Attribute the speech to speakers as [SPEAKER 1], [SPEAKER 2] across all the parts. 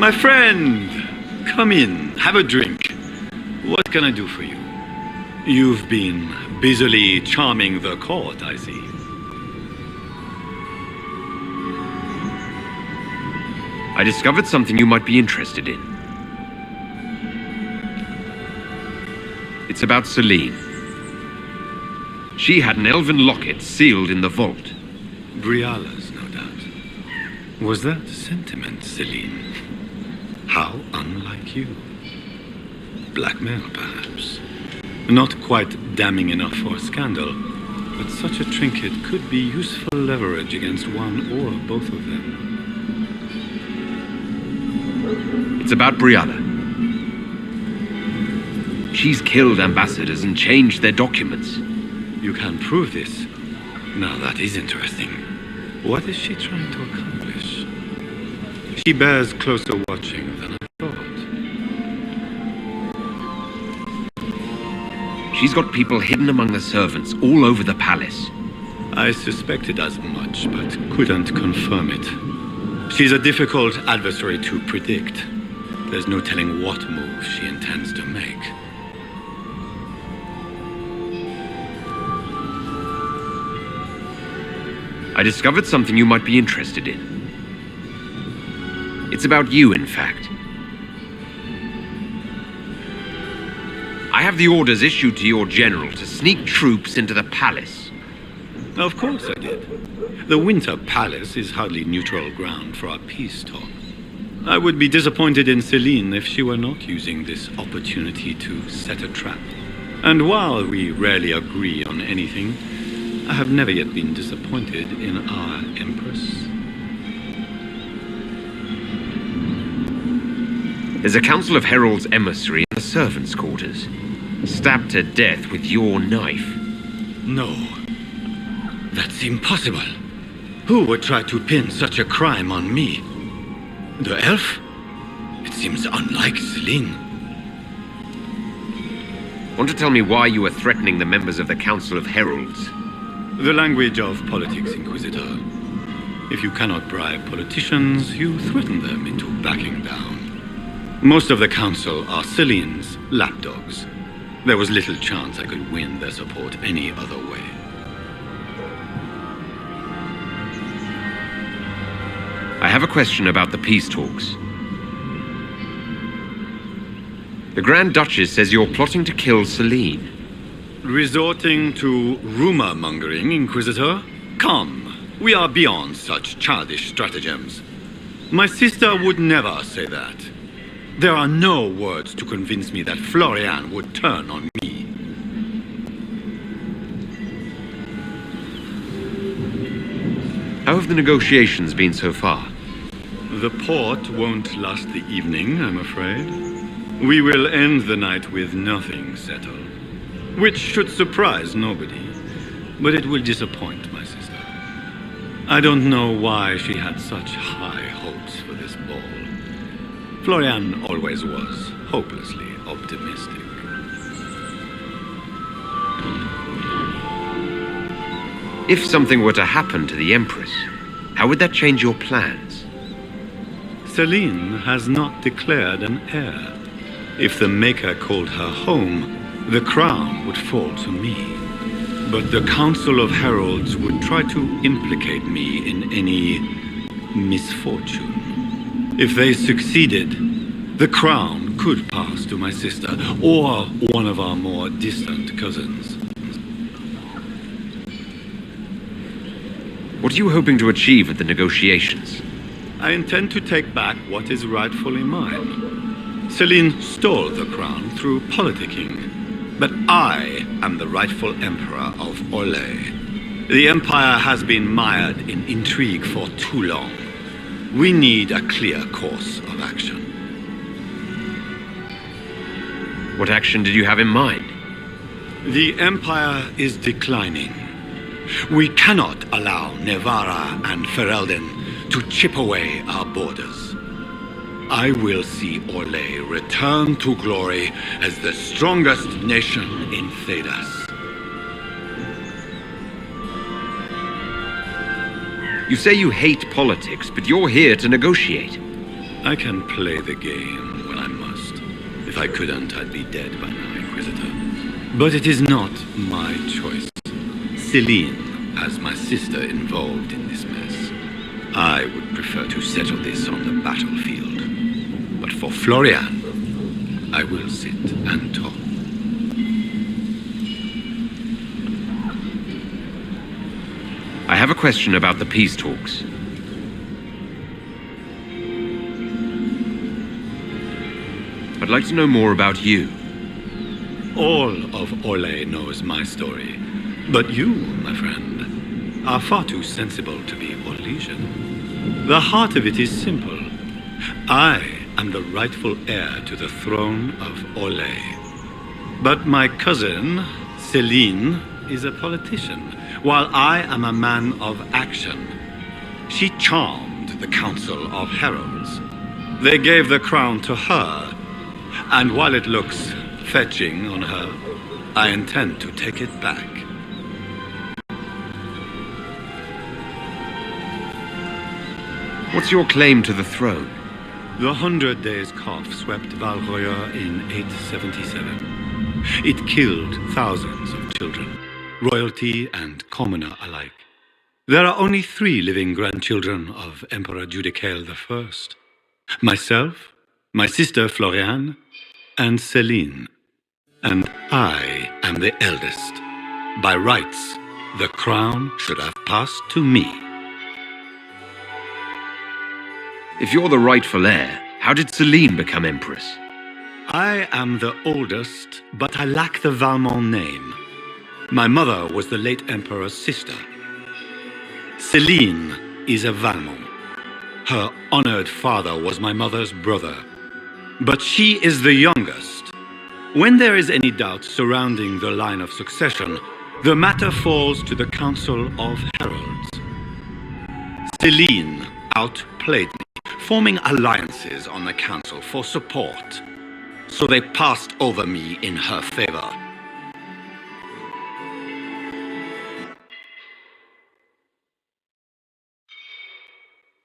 [SPEAKER 1] My friend, come in, have a drink. What can I do for you? You've been busily charming the court, I see.
[SPEAKER 2] I discovered something you might be interested in. It's about Celine. She had an elven locket sealed in the vault.
[SPEAKER 1] Briala's, no doubt. Was that sentiment, Celine? How unlike you. Blackmail, perhaps. Not quite damning enough for a scandal, but such a trinket could be useful leverage against one or both of them.
[SPEAKER 2] It's about Briala. She's killed ambassadors and changed their documents.
[SPEAKER 1] You can prove this. Now that is interesting. What is she trying to accomplish? She bears closer watching than I thought.
[SPEAKER 2] She's got people hidden among the servants all over the palace.
[SPEAKER 1] I suspected as much, but couldn't confirm it. She's a difficult adversary to predict. There's no telling what move she intends to make.
[SPEAKER 2] I discovered something you might be interested in. It's about you, in fact. I have the orders issued to your general to sneak troops into the palace.
[SPEAKER 1] Of course I did. The Winter Palace is hardly neutral ground for our peace talk. I would be disappointed in Celine if she were not using this opportunity to set a trap. And while we rarely agree on anything, I have never yet been disappointed in our Empress.
[SPEAKER 2] There's a Council of Heralds emissary in the servants' quarters, stabbed to death with your knife.
[SPEAKER 1] No. That's impossible. Who would try to pin such a crime on me? The elf? It seems unlike Celine.
[SPEAKER 2] Want to tell me why you were threatening the members of the Council of Heralds?
[SPEAKER 1] The language of politics, Inquisitor. If you cannot bribe politicians, you threaten them into backing down. Most of the Council are Celine's lapdogs. There was little chance I could win their support any other way.
[SPEAKER 2] I have a question about the peace talks. The Grand Duchess says you're plotting to kill Celine.
[SPEAKER 1] Resorting to rumor-mongering, Inquisitor? Come, we are beyond such childish stratagems. My sister would never say that. There are no words to convince me that Florian would turn on me.
[SPEAKER 2] How have the negotiations been so far?
[SPEAKER 1] The port won't last the evening, I'm afraid. We will end the night with nothing settled. Which should surprise nobody. But it will disappoint my sister. I don't know why she had such high hopes for this ball. Florian always was hopelessly optimistic.
[SPEAKER 2] If something were to happen to the Empress, how would that change your plans?
[SPEAKER 1] Celine has not declared an heir. If the Maker called her home, the crown would fall to me. But the Council of Heralds would try to implicate me in any misfortune. If they succeeded, the crown could pass to my sister or one of our more distant cousins.
[SPEAKER 2] What are you hoping to achieve at the negotiations?
[SPEAKER 1] I intend to take back what is rightfully mine. Celine stole the crown through politicking. But I am the rightful emperor of Orlais. The empire has been mired in intrigue for too long. We need a clear course of action.
[SPEAKER 2] What action did you have in mind?
[SPEAKER 1] The empire is declining. We cannot allow Nevarra and Ferelden to chip away our borders. I will see Orlais return to glory as the strongest nation in Thedas.
[SPEAKER 2] You say you hate politics, but you're here to negotiate.
[SPEAKER 1] I can play the game when I must. If I couldn't, I'd be dead by now, Inquisitor. But it is not my choice. Celine has my sister involved in this mess. I would prefer to settle this on the battlefield. But for Florian, I will sit and talk.
[SPEAKER 2] I have a question about the peace talks. I'd like to know more about you.
[SPEAKER 1] All of Orlais knows my story. But you, my friend, are far too sensible to be Orlesian. The heart of it is simple. I am the rightful heir to the throne of Orlais. But my cousin, Celine, is a politician, while I am a man of action. She charmed the Council of Heralds. They gave the crown to her, and while it looks fetching on her, I intend to take it back.
[SPEAKER 2] What's your claim to the throne?
[SPEAKER 1] The 100 Days Cough swept Valroya in 877. It killed thousands of children, royalty and commoner alike. There are only 3 living grandchildren of Emperor Judicael I. Myself, my sister Florian, and Celine. And I am the eldest. By rights, the crown should have passed to me.
[SPEAKER 2] If you're the rightful heir, how did Celine become empress?
[SPEAKER 1] I am the oldest, but I lack the Valmont name. My mother was the late emperor's sister. Celine is a Valmont. Her honored father was my mother's brother. But she is the youngest. When there is any doubt surrounding the line of succession, the matter falls to the Council of Heralds. Celine outplayed me, forming alliances on the council for support. So they passed over me in her favor.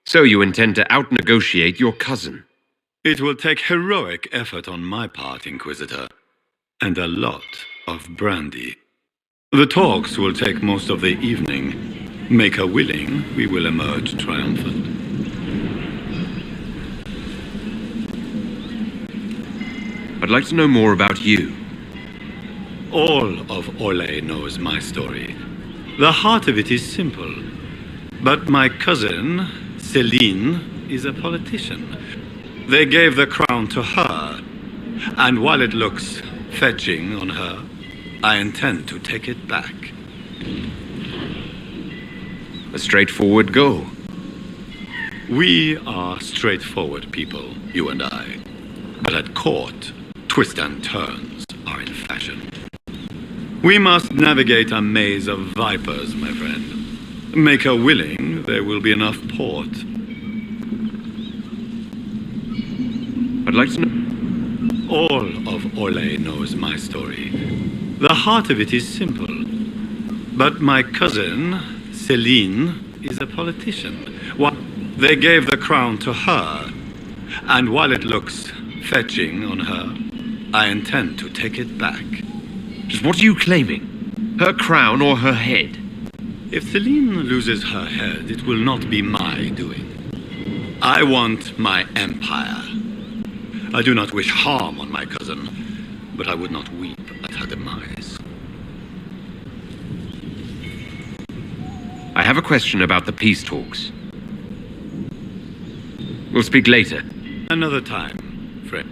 [SPEAKER 2] So you intend to out-negotiate your cousin?
[SPEAKER 1] It will take heroic effort on my part, Inquisitor, and a lot of brandy. The talks will take most of the evening. Make her willing, we will emerge triumphant.
[SPEAKER 2] I'd like to know more about you.
[SPEAKER 1] All of Orlais knows my story. The heart of it is simple. But my cousin, Celine, is a politician. They gave the crown to her, and while it looks fetching on her, I intend to take it back.
[SPEAKER 2] A straightforward goal.
[SPEAKER 1] We are straightforward people, you and I. But at court, twists and turns are in fashion. We must navigate a maze of vipers, my friend. Make her willing, there will be enough port.
[SPEAKER 2] I'd like to know...
[SPEAKER 1] All of Orlais knows my story. The heart of it is simple. But my cousin, Celine, is a politician. They gave the crown to her, and while it looks fetching on her, I intend to take it back.
[SPEAKER 2] Just what are you claiming? Her crown or her head?
[SPEAKER 1] If Celine loses her head, it will not be my doing. I want my empire. I do not wish harm on my cousin, but I would not weep at her demise.
[SPEAKER 2] I have a question about the peace talks. We'll speak later.
[SPEAKER 1] Another time, friend.